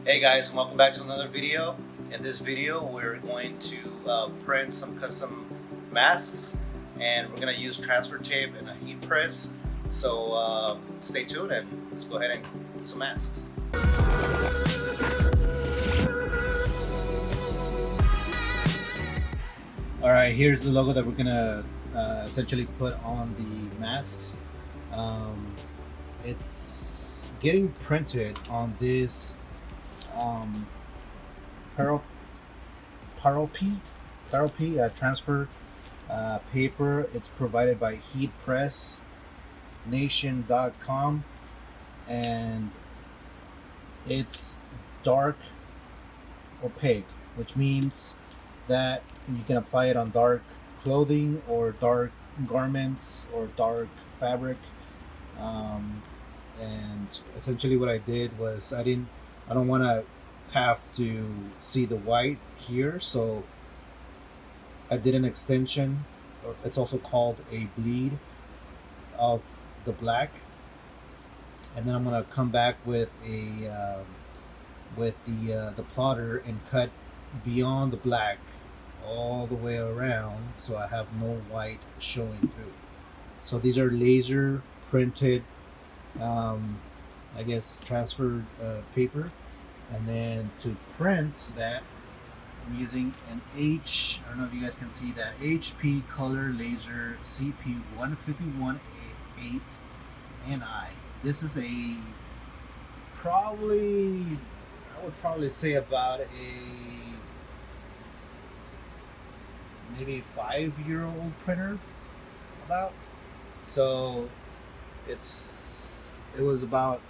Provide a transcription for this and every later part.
Hey guys, and welcome back to another video. In this video, we're going to print some custom masks, and we're going to use transfer tape and a heat press. So stay tuned and let's go ahead and do some masks. Alright, here's the logo that we're going to essentially put on the masks. It's getting printed on this Paropy transfer paper. It's provided by HeatPress Nation.com, and it's dark opaque, which means that you can apply it on dark clothing or dark garments or dark fabric. And essentially what I did was I don't want to have to see the white here, so I did an extension, or it's also called a bleed, of the black, and then I'm gonna come back with the plotter and cut beyond the black all the way around, so I have no white showing through. So these are laser printed, I guess, transferred paper. And then to print that, I'm using an I don't know if you guys can see that, HP Color Laser CP151-8 NI. This is I would probably say about a maybe 5-year-old printer, about. So it was about,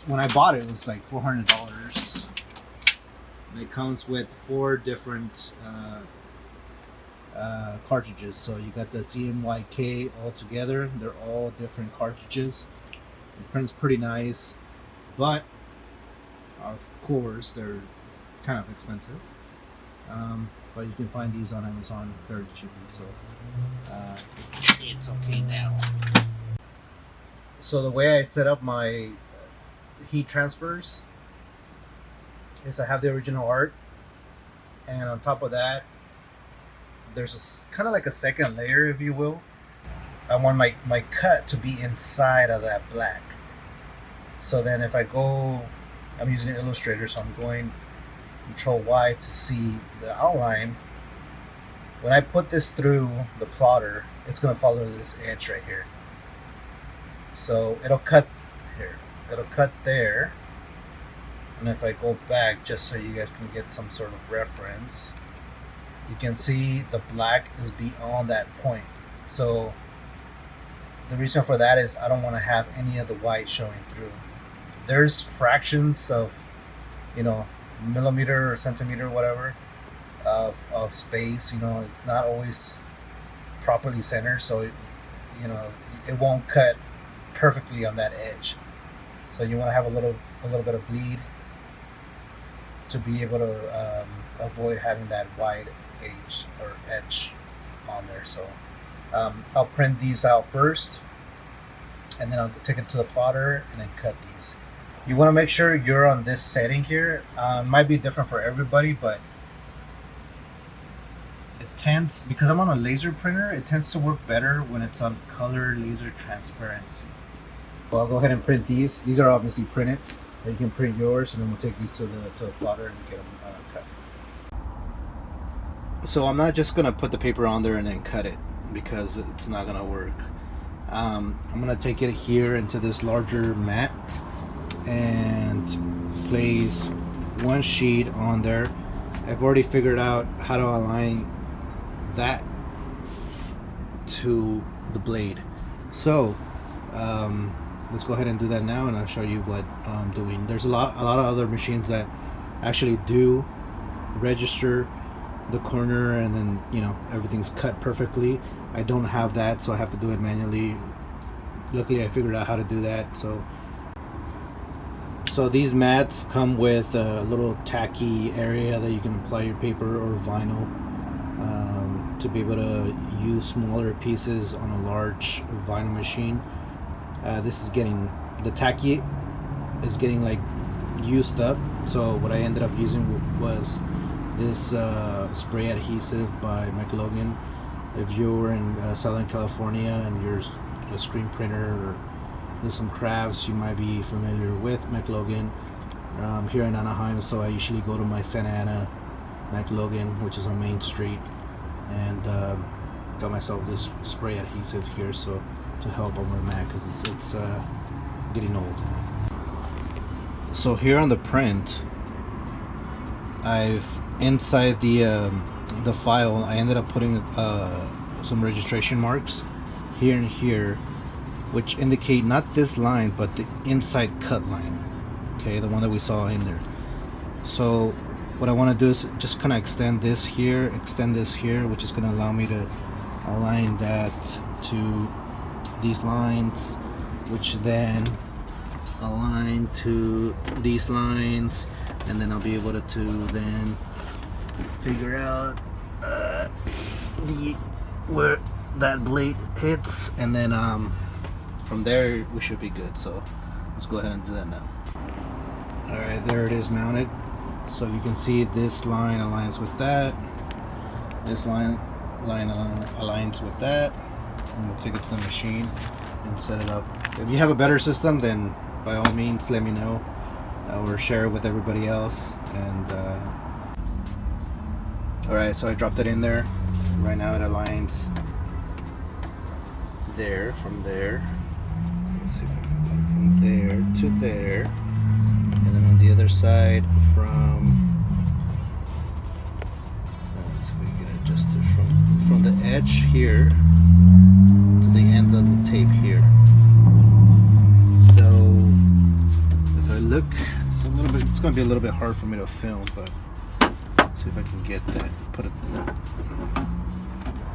when I bought it, it was like $400. And it comes with 4 different cartridges. So you got the CMYK all together. They're all different cartridges. It prints pretty nice, but of course they're kind of expensive. But you can find these on Amazon fairly cheaply. So it's okay now. So the way I set up my heat transfers is I have the original art, and on top of that there's a kind of like a second layer, if you will. I want my cut to be inside of that black. So then if I go, I'm using an Illustrator, so I'm going Control Y to see the outline. When I put this through the plotter, it's going to follow this edge right here. So it'll cut here, it'll cut there, and if I go back, just so you guys can get some sort of reference, you can see the black is beyond that point. So the reason for that is I don't want to have any of the white showing through. There's fractions of, millimeter or centimeter, whatever, of space. It's not always properly centered, so it won't cut perfectly on that edge. So you want to have a little bit of bleed to be able to avoid having that wide edge on there. So I'll print these out first, and then I'll take it to the plotter and then cut these. You want to make sure you're on this setting here. It might be different for everybody, but it tends, because I'm on a laser printer, it tends to work better when it's on color laser transparency. So I'll go ahead and print these. These are obviously printed. You can print yours, and then we'll take these to the plotter and get them cut. So I'm not just gonna put the paper on there and then cut it, because it's not gonna work. I'm gonna take it here into this larger mat and place one sheet on there. I've already figured out how to align that to the blade. So let's go ahead and do that now, and I'll show you what I'm doing. There's a lot of other machines that actually do register the corner, and then everything's cut perfectly. I don't have that, so I have to do it manually. Luckily I figured out how to do that. So these mats come with a little tacky area that you can apply your paper or vinyl to be able to use smaller pieces on a large vinyl machine. This is getting, the tacky is getting like used up, so what I ended up using was this spray adhesive by McLogan. If you're in Southern California and you're a screen printer or do some crafts, you might be familiar with McLogan. Here in Anaheim, so I usually go to my Santa Ana McLogan, which is on Main Street, and got myself this spray adhesive here, so to help on my Mac because it's getting old. So here on the print, I've inside the file, I ended up putting some registration marks here and here, which indicate not this line but the inside cut line. Okay, the one that we saw in there. So what I want to do is just kind of extend this here, which is going to allow me to align that to these lines, which then align to these lines, and then I'll be able to then figure out where that blade hits, and then from there we should be good. So let's go ahead and do that now. Alright, there it is mounted. So you can see this line aligns with that. This line aligns with that. And we'll take it to the machine and set it up. If you have a better system, then by all means let me know or share it with everybody else. And alright, so I dropped it in there. Right now it aligns there, from there. Let's see if I can do it from there to there. And then on the other side from, let's see if we can get it adjusted from the edge here to the end of the tape here. So if I look, it's going to be a little bit hard for me to film, but let's see if I can get that, put it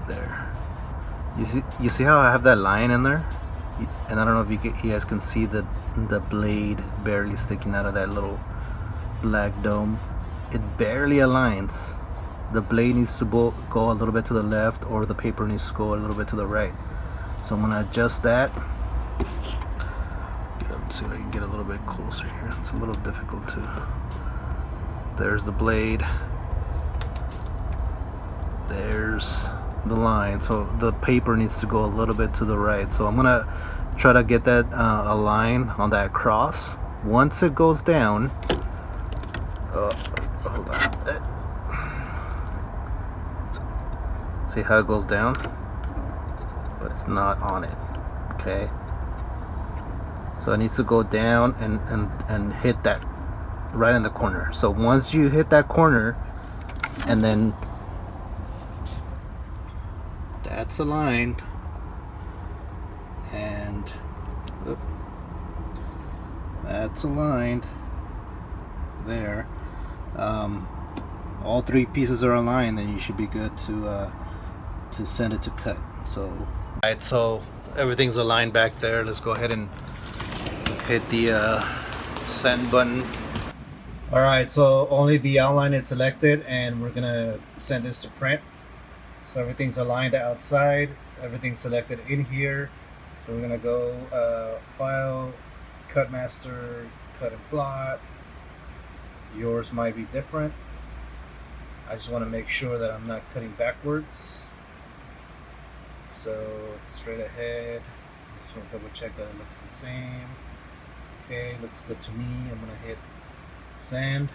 there. You see how I have that line in there? And I don't know if you guys can see the blade barely sticking out of that little black dome. It barely aligns. The blade needs to go a little bit to the left, or the paper needs to go a little bit to the right. So I'm gonna adjust that. Let's see if I can get a little bit closer here. It's a little difficult to. There's the blade. There's the line. So the paper needs to go a little bit to the right. So I'm gonna try to get that a line on that cross. Once it goes down, hold on. See how it goes down? But it's not on it. Okay. So it needs to go down and hit that right in the corner. So once you hit that corner, and then that's aligned, and that's aligned there. All three pieces are aligned, then you should be good to send it to cut. So alright, so everything's aligned back there. Let's go ahead and hit the send button. Alright, so only the outline is selected, and we're gonna send this to print. So everything's aligned outside, everything's selected in here. So we're gonna go file, cut master, cut and plot. Yours might be different. I just want to make sure that I'm not cutting backwards. So it's straight ahead. I just want to double check that it looks the same. Okay, looks good to me. I'm gonna hit send.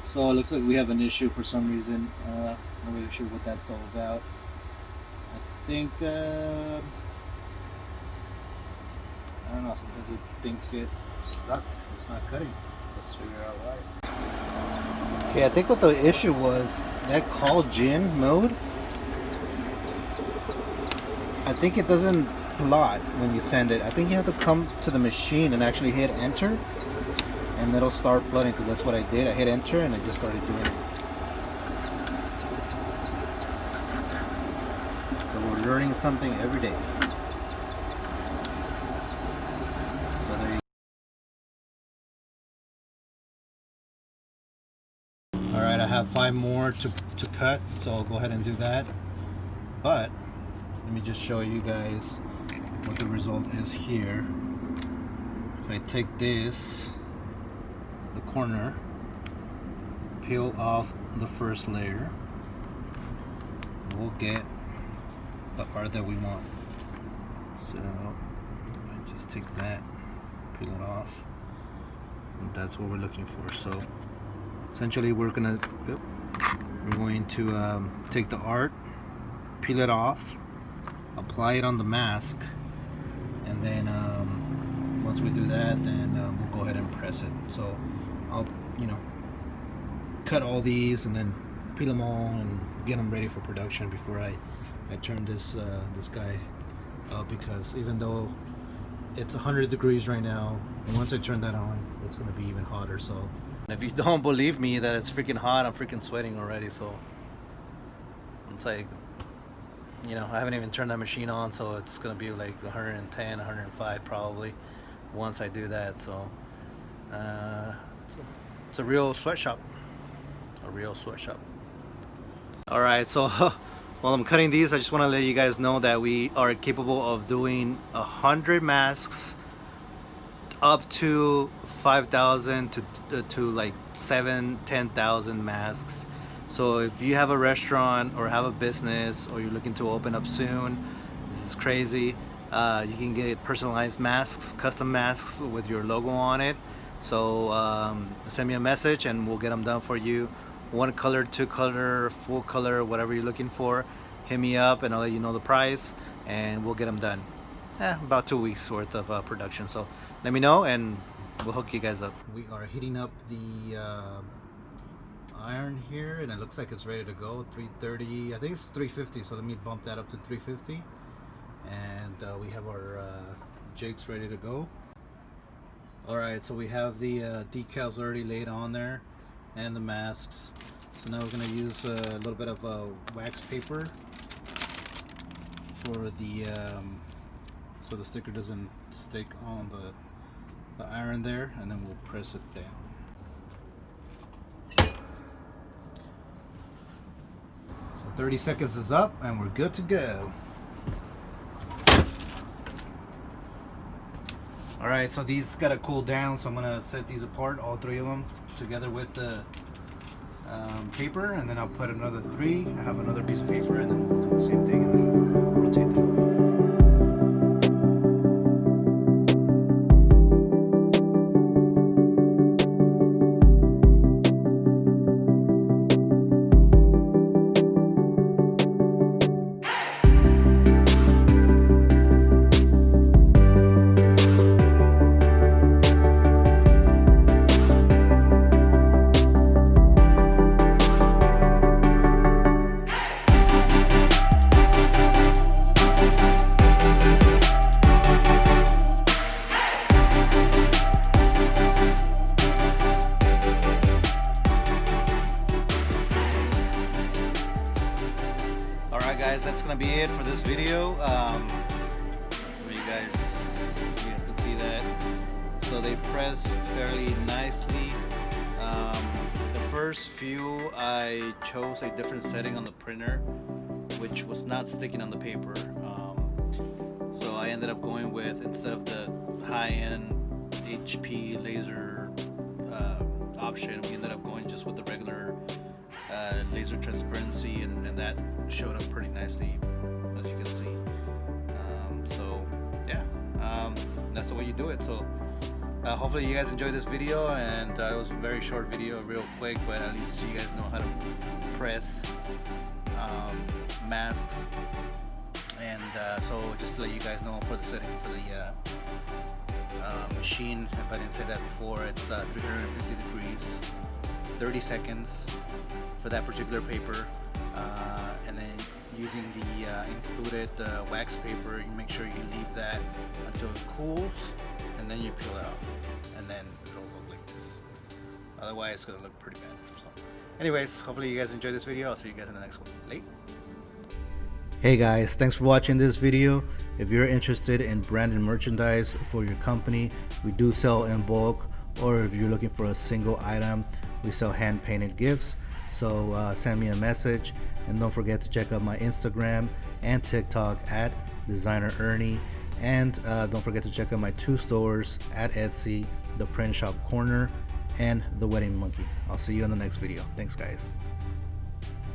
So it looks like we have an issue for some reason. Not really sure what that's all about. I think I don't know, sometimes things get stuck. It's not cutting. Let's figure out why. Okay, I think what the issue was, that call gin mode, I think it doesn't plot when you send it. I think you have to come to the machine and actually hit enter, and it'll start plotting, because that's what I did. I hit enter and it just started doing it. So we're learning something every day. So there you go. Alright, I have 5 more to cut, so I'll go ahead and do that. But let me just show you guys what the result is here. If I take this the corner, peel off the first layer, we'll get the art that we want. So just take that, peel it off, and that's what we're looking for. So essentially we're going to take the art, peel it off, apply it on the mask, and then once we do that, then we'll go ahead and press it. So I'll cut all these and then peel them all and get them ready for production before I turn this guy up, because even though it's 100 degrees right now, and once I turn that on, it's going to be even hotter. So if you don't believe me that it's freaking hot, I'm freaking sweating already. So it's like, I haven't even turned that machine on, so it's going to be like 110, 105 probably once I do that. So it's a real sweatshop. Alright, so while I'm cutting these, I just want to let you guys know that we are capable of doing 100 masks up to 5,000 to like 10,000 masks. So if you have a restaurant or have a business or you're looking to open up soon, this is crazy. You can get personalized masks, custom masks with your logo on it. So send me a message and we'll get them done for you. 1 color, 2 color, full color, whatever you're looking for. Hit me up and I'll let you know the price and we'll get them done. About 2 weeks worth of production. So let me know and we'll hook you guys up. We are heating up the iron here and it looks like it's ready to go. 330, I think it's 350, so let me bump that up to 350. And we have our jigs ready to go. Alright, so we have the decals already laid on there and the masks. So now we're going to use a little bit of wax paper for the so the sticker doesn't stick on the iron there, and then we'll press it down. So 30 seconds is up and we're good to go. Alright, so these gotta cool down, so I'm gonna set these apart, all 3 of them, together with the paper, and then I'll put another 3. I have another piece of paper, and then we'll do the same thing and then rotate them. Guys, that's gonna be it for this video. You guys can see that. So they press fairly nicely. The first few I chose a different setting on the printer, which was not sticking on the paper. So I ended up going with, instead of the high-end HP laser option, we ended up going just with the regular laser transparency, and that showed up pretty nicely, as you can see. So yeah, that's the way you do it. So hopefully you guys enjoyed this video, and it was a very short video, real quick, but at least you guys know how to press masks. And so just to let you guys know, for the setting for the machine, if I didn't say that before, it's 350 degrees, 30 seconds for that particular paper, and then using the included wax paper, you make sure you leave that until it cools, and then you peel it off, and then it'll look like this. Otherwise it's gonna look pretty bad. So anyways, hopefully you guys enjoyed this video. I'll see you guys in the next one. Late. Hey guys, thanks for watching this video. If you're interested in branded merchandise for your company, we do sell in bulk, or if you're looking for a single item, we sell hand painted gifts. So send me a message, and don't forget to check out my Instagram and TikTok at Designer Ernie, and don't forget to check out my 2 stores at Etsy, the Print Shop Corner and the wedding monkey. I'll see you in the next video. Thanks, guys.